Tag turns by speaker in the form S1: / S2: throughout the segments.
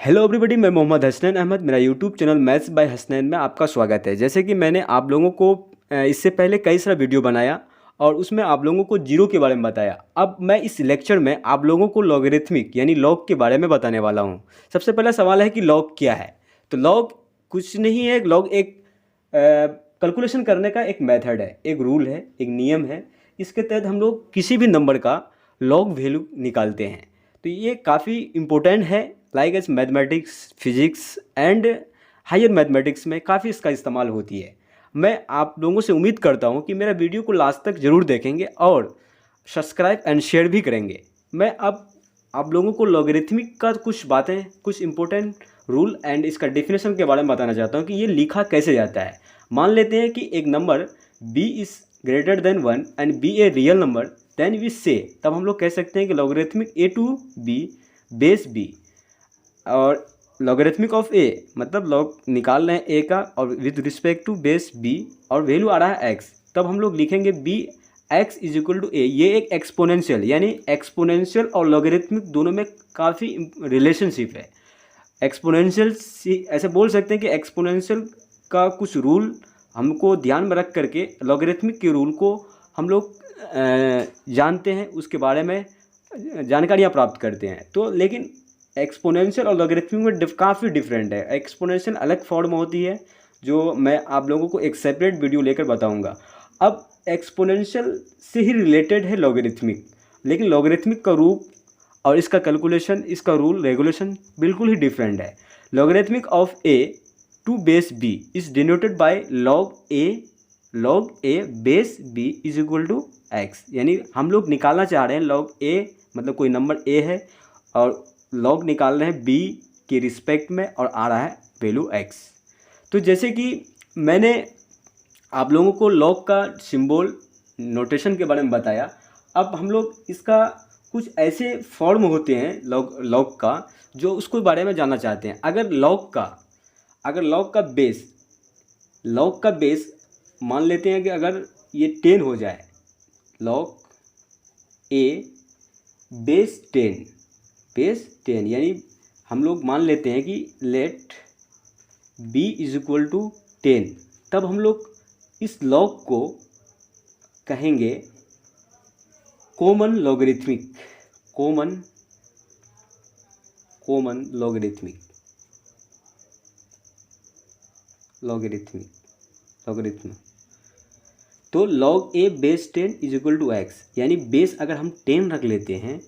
S1: Hello everybody, मैं मोहम्मद हसनैन अहमद। मेरा YouTube channel maths by Hasnain में आपका स्वागत है। जैसे कि मैंने आप लोगों को इससे पहले कई सारा वीडियो बनाया और उसमें आप लोगों को जीरो के बारे में बताया। अब मैं इस लेक्चर में आप लोगों को लॉगरिथमिक यानी लॉग के बारे में बताने वाला हूँ। सबसे पहला सवाल है कि लॉग क्या है। तो लॉग कुछ नहीं है। लॉग एक कैलकुलेशन करने का एक मेथड है, एक रूल है, एक नियम है। इसके तहत हम लोग किसी भी नंबर का लॉग वैल्यू निकालते हैं। तो ये काफ़ी इम्पोर्टेंट है। Like as mathematics, physics and higher mathematics में काफ़ी इसका इस्तेमाल होती है। मैं आप लोगों से उम्मीद करता हूँ कि मेरा वीडियो को लास्ट तक ज़रूर देखेंगे और सब्सक्राइब एंड शेयर भी करेंगे। मैं अब आप लोगों को लॉगरिथमिक का कुछ बातें, कुछ इंपॉर्टेंट रूल एंड इसका डेफिनेशन के बारे में बताना चाहता हूँ कि ये लिखा कैसे जाता है। मान लेते हैं कि एक number b is greater than 1 and b a real number, then we say, तब हम लोग कह सकते हैं कि logarithmic a to b base b। और लॉगरिथमिक ऑफ a मतलब लॉग निकाल रहे हैं a का और with respect to base b और वैल्यू आ रहा है x, तब हम लोग लिखेंगे b x is equal to a। ये एक एक्सपोनेंशियल यानी एक्सपोनेंशियल और लॉगरिथमिक दोनों में काफ़ी रिलेशनशिप है। एक्सपोनेंशियल ऐसे बोल सकते हैं कि एक्सपोनेंशियल का कुछ रूल हमको ध्यान में रख करके लॉगरिथमिक के रूल को हम लोग जानते हैं, उसके बारे में जानकारियाँ प्राप्त करते हैं। तो लेकिन एक्सपोनेंशियल और लॉगरिथमिक में काफ़ी डिफरेंट है। एक्सपोनेंशियल अलग फॉर्म होती है जो मैं आप लोगों को एक सेपरेट वीडियो लेकर बताऊंगा। अब एक्सपोनेंशियल से ही रिलेटेड है लॉगरिथमिक, लेकिन लॉगरिथमिक का रूप और इसका कैलकुलेशन, इसका रूल रेगुलेशन बिल्कुल ही डिफरेंट है। Logarithmic of a to base b is denoted by log a base b is equal to x. यानी हम लोग निकालना चाह रहे हैं लॉग ए, मतलब कोई नंबर ए है और लॉग निकाल रहे हैं बी के रिस्पेक्ट में और आ रहा है वैल्यू एक्स। तो जैसे कि मैंने आप लोगों को लॉग का सिंबल नोटेशन के बारे में बताया, अब हम लोग इसका कुछ ऐसे फॉर्म होते हैं लॉग का जो उसको बारे में जानना चाहते हैं। अगर लॉग का बेस मान लेते हैं कि अगर ये 10 हो जाए, लॉग ए बेस 10 यानी हम लोग मान लेते हैं कि let b is equal to 10, तब हम लोग इस लॉग को कहेंगे कॉमन लॉगरिथमिक तो log a base 10 is equal to x, यानी बेस अगर हम 10 रख लेते हैं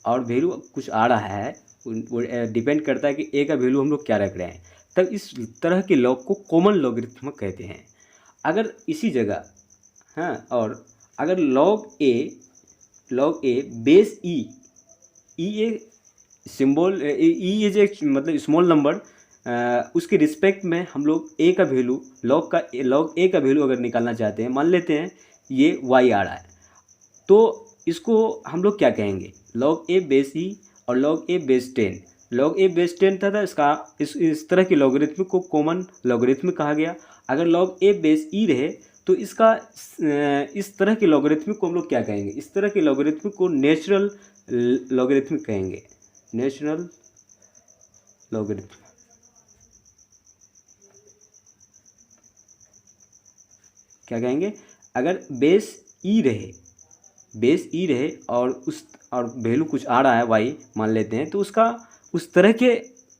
S1: और वैल्यू कुछ आ रहा है, वो डिपेंड करता है कि a का वैल्यू हम लोग क्या रख रहे हैं, तब इस तरह के लॉग को कॉमन लॉगरिथमिक कहते हैं। अगर इसी जगह और अगर log a base e a symbol E is एक मतलब स्मॉल नंबर, उसके रिस्पेक्ट में हम लोग ए का वैल्यू लॉग ए का वैल्यू अगर निकालना चाहते हैं, मान लेते हैं ये वाई आ रहा है, तो इसको हम लोग क्या कहेंगे, लॉग ए बेस ई और log a base 10। Log a base 10 था इसका इस तरह की लॉगरिथमिक को कॉमन लॉगरिथमिक कहा गया। अगर लॉग ए बेस ई रहे तो इसका इस तरह के लॉगरिथमिक को हम लोग क्या कहेंगे, इस तरह के लॉगरिथमिक को नेचुरल लॉगरिथमिक कहेंगे। नेचुरल लॉगरिथम क्या कहेंगे, अगर बेस ई रहे और वैल्यू कुछ आ रहा है वाई मान लेते हैं, तो उसका उस तरह के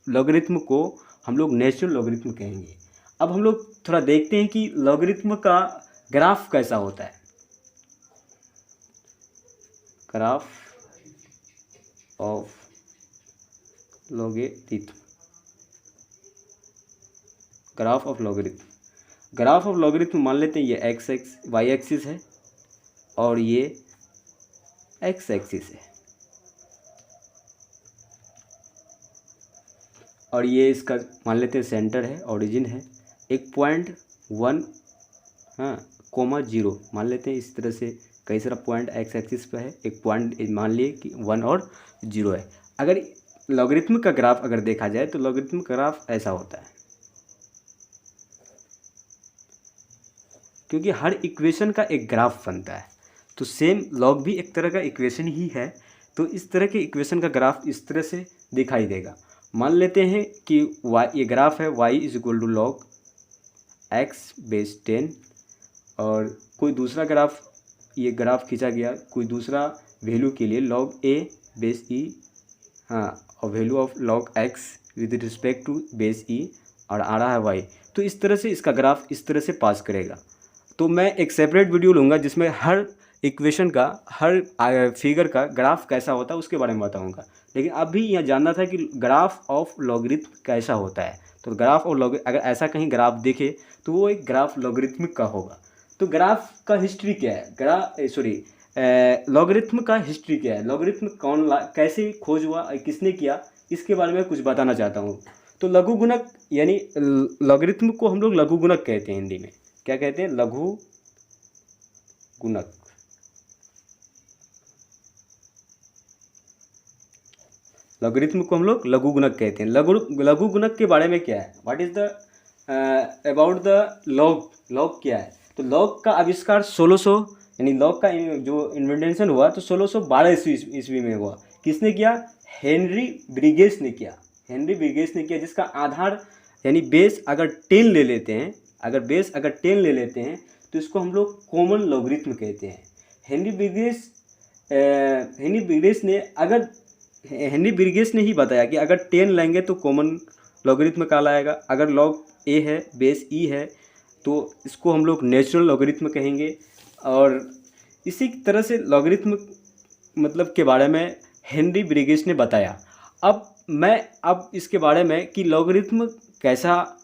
S1: लॉगरिथम को हम लोग नेचुरल लॉगरिथम कहेंगे। अब हम लोग थोड़ा देखते हैं कि लॉगरिथम का ग्राफ कैसा होता है। Graph of logarithm, graph of logarithm मान लेते हैं ये वाई एक्सिस है और ये एक्स एक्सिस है और ये इसका मान लेते हैं सेंटर है, ओरिजिन है, एक पॉइंट 1 कोमा 0 मान लेते हैं। इस तरह से कई सारा पॉइंट एक्स एक्सिस पे है, एक पॉइंट मान लिए कि 1 और 0 है। अगर लॉगरिथमिक का ग्राफ अगर देखा जाए तो लॉगरिथमिक ग्राफ ऐसा होता है, क्योंकि हर इक्वेशन का एक ग्राफ बनता है, तो सेम लॉग भी एक तरह का इक्वेशन ही है। तो इस तरह के इक्वेशन का ग्राफ इस तरह से दिखाई देगा। मान लेते हैं कि y ये ग्राफ है, y is equal to log x base 10, और कोई दूसरा ग्राफ, ये ग्राफ खींचा गया कोई दूसरा वैल्यू के लिए लॉग a बेस e, हाँ, और value of log x with respect to base e, और आ रहा है y। तो इस तरह से इसका ग्राफ इस तरह से पास करेगा। तो मैं एक सेपरेट वीडियो लूँगा जिसमें हर इक्वेशन का, हर फिगर का ग्राफ कैसा होता है उसके बारे में बताऊँगा। लेकिन अभी यह जानना था कि ग्राफ ऑफ लॉगरिथम कैसा होता है। तो ग्राफ और अगर ऐसा कहीं ग्राफ देखे तो वो एक ग्राफ लॉगरिथमिक का होगा। तो ग्राफ का हिस्ट्री क्या है, लॉगरिथम का हिस्ट्री क्या है, लॉगरिथम कैसे खोज हुआ, किसने किया, इसके बारे में कुछ बताना चाहता हूँ। तो लघु गुणक यानी लॉगरिथम को हम लोग लघु गुणक कहते हैं, हिंदी में क्या कहते हैं, लघु गुणक। लॉगरिथम को हम लोग लघु गुणक कहते हैं। लघु गुणक के बारे में क्या है, what is the about the log क्या है। तो लॉग का आविष्कार 1600 यानी लॉग का जो इन्वेंशन हुआ तो 1612 ईस्वी में हुआ। किसने किया, हेनरी ब्रिगेस ने किया। हेनरी ब्रिगेस ने किया, जिसका आधार यानी बेस अगर 10 ले लेते हैं, अगर बेस अगर 10 ले लेते हैं तो इसको हम लोग कॉमन लॉगरिथम कहते हैं। हेनरी ब्रिगेस ने ही बताया कि अगर 10 लेंगे तो कॉमन लॉगरिथम कहलाएगा। अगर लॉग ए है, बेस ई है, तो इसको हम लोग नेचुरल लॉगरिथम कहेंगे। और इसी तरह से लॉगरिथम मतलब के बारे में हेनरी ब्रिगेस ने बताया। अब इसके बारे में कि लॉगरिथम कैसा,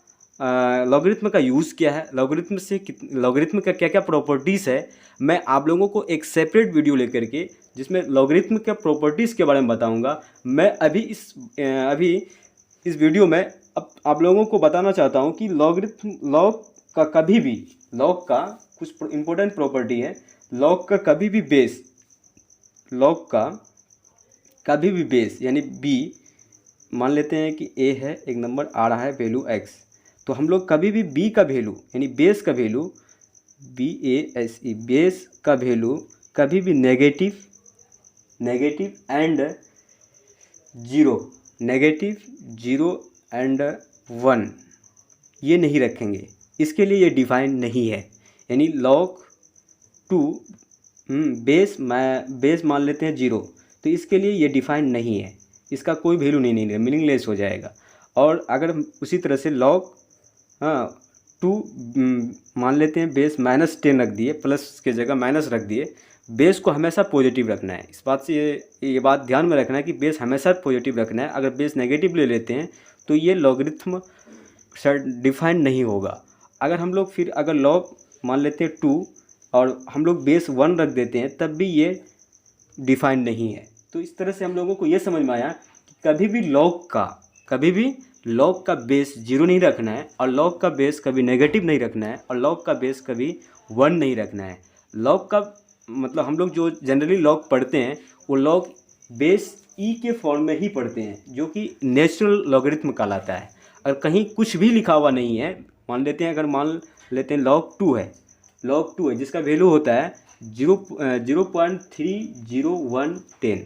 S1: लॉगरिथम का यूज़ क्या है, लॉगरिथम का क्या क्या प्रॉपर्टीज़ है, मैं आप लोगों को एक सेपरेट वीडियो लेकर के जिसमें लॉगरिथम के प्रॉपर्टीज़ के बारे में बताऊंगा। मैं अभी इस वीडियो में अब आप लोगों को बताना चाहता हूं कि लॉग का कुछ इंपॉर्टेंट प्रॉपर्टी है। लॉग का कभी भी बेस यानी b, मान लेते हैं कि a है, एक नंबर आ रहा है वैल्यू x, तो हम लोग कभी भी b का वैल्यू यानी बेस का वैल्यू BASE बेस का वैल्यू कभी भी नेगेटिव एंड जीरो एंड 1 ये नहीं रखेंगे। इसके लिए ये डिफाइन नहीं है। यानी लॉग 2 बेस मान लेते हैं 0, तो इसके लिए ये डिफाइन नहीं है, इसका कोई वैल्यू नहीं है, मीनिंगलेस हो जाएगा। और अगर उसी तरह से लॉग 2 मान लेते हैं, बेस -10 रख दिए, प्लस के जगह माइनस रख दिए, बेस को हमेशा पॉजिटिव रखना है। इस बात से ये बात ध्यान में रखना है कि बेस हमेशा पॉजिटिव रखना है। अगर बेस नेगेटिव ले लेते हैं तो ये लॉगरिथम डिफाइन नहीं होगा। अगर हम लोग फिर अगर लॉग मान लेते हैं 2 और हम लोग बेस 1 रख देते हैं तब भी ये डिफाइन नहीं है। तो इस तरह से हम लोगों को ये समझ में आया कि कभी भी लॉग का बेस 0 नहीं रखना है, और लॉग का बेस कभी नेगेटिव नहीं रखना है, और लॉग का बेस कभी 1 नहीं रखना है। लॉग का मतलब हम लोग जो जनरली लॉग पढ़ते हैं वो लॉग बेस ई के फॉर्म में ही पढ़ते हैं, जो कि नेचुरल लॉगरिथम कहलाता है। अगर कहीं कुछ भी लिखा हुआ नहीं है, मान लेते हैं लॉग 2 है जिसका वैल्यू होता है 0.30110,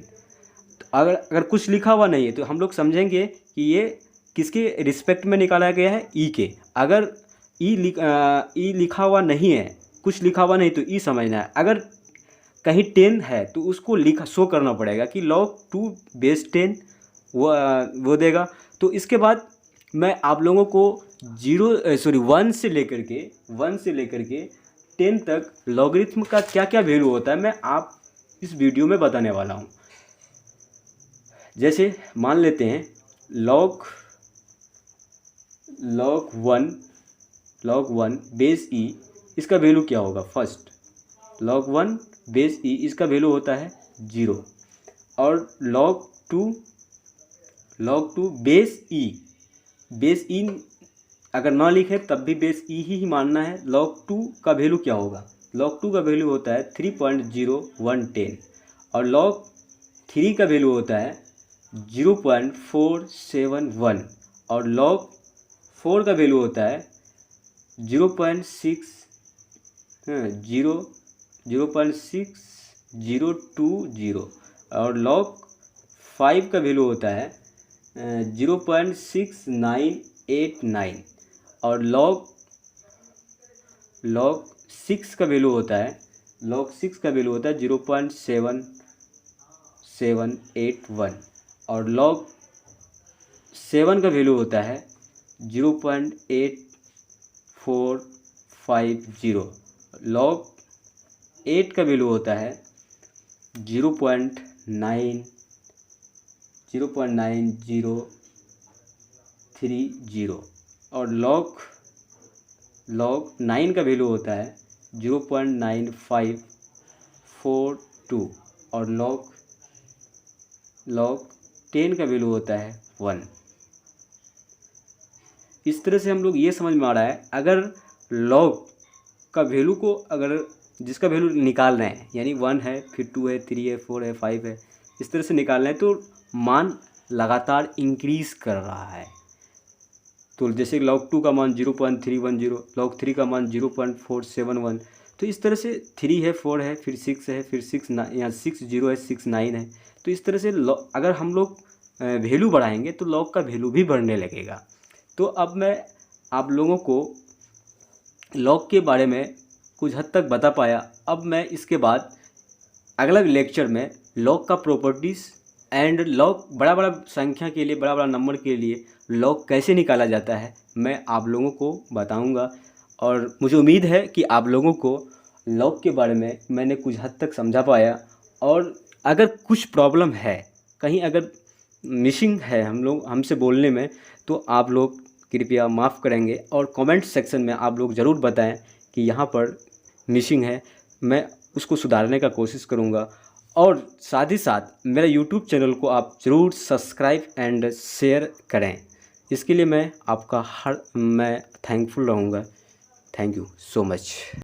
S1: तो अगर कुछ लिखा हुआ नहीं है तो हम लोग समझेंगे कि ये किसके रिस्पेक्ट में निकाला गया है, ई के। अगर ई लिखा हुआ नहीं है, कुछ लिखा हुआ नहीं, तो ई समझना है। अगर कहीं 10 है तो उसको शो करना पड़ेगा कि log 2 बेस 10 वो देगा। तो इसके बाद मैं आप लोगों को 1 से लेकर के 10 तक लॉगरिथम का क्या क्या वैल्यू होता है मैं आप इस वीडियो में बताने वाला हूँ। जैसे मान लेते हैं log 1 बेस ई, इसका वैल्यू क्या होगा। फर्स्ट log 1 बेस ई, इसका वैल्यू होता है 0, और log 2 बेस ई अगर ना लिखे तब भी बेस ई ही मानना है। log 2 का वैल्यू क्या होगा, log 2 का वैल्यू होता है 3.0110, और log 3 का वैल्यू होता है 0.471, और log 4 का वैल्यू होता है 0.6020, और log 5 का वैल्यू होता है 0.6989 और log 6 का वैल्यू होता है 0.7781 और log 7 का वैल्यू होता है 0.8450। log 8 का वैल्यू होता है 0.9030 और log 9 का वैल्यू होता है 0.9542 और log 10 का वैल्यू होता है 1। इस तरह से हम लोग ये समझ में आ रहा है, अगर log का वैल्यू को अगर जिसका वैल्यू निकाल रहे हैं, यानी 1 है, फिर 2 है, 3 है, 4 है, 5 है, इस तरह से निकाल रहे हैं तो मान लगातार इंक्रीज़ कर रहा है। तो जैसे log 2 का मान 0.310, log 3 का मान 0.471, तो इस तरह से 3 है, 4 है, फिर 6 है, फिर 6 यहाँ 6 0 है, 6 9 है। तो इस तरह से अगर हम लोग वैल्यू बढ़ाएंगे तो log का वैल्यू भी बढ़ने लगेगा। तो अब मैं आप लोगों को log के बारे में कुछ हद तक बता पाया। अब मैं इसके बाद अगला लेक्चर में log का प्रॉपर्टीज़ एंड log बड़ा संख्या के लिए, बड़ा नंबर के लिए log कैसे निकाला जाता है मैं आप लोगों को बताऊंगा। और मुझे उम्मीद है कि आप लोगों को log के बारे में मैंने कुछ हद तक समझा पाया। और अगर कुछ प्रॉब्लम है, कहीं अगर मिसिंग है हमसे बोलने में, तो आप लोग कृपया माफ़ करेंगे और कमेंट सेक्शन में आप लोग ज़रूर बताएं कि यहाँ पर मिसिंग है, मैं उसको सुधारने का कोशिश करूँगा। और साथ ही साथ मेरा यूट्यूब चैनल को आप ज़रूर सब्सक्राइब एंड शेयर करें। इसके लिए मैं थैंकफुल रहूँगा। Thank you so much.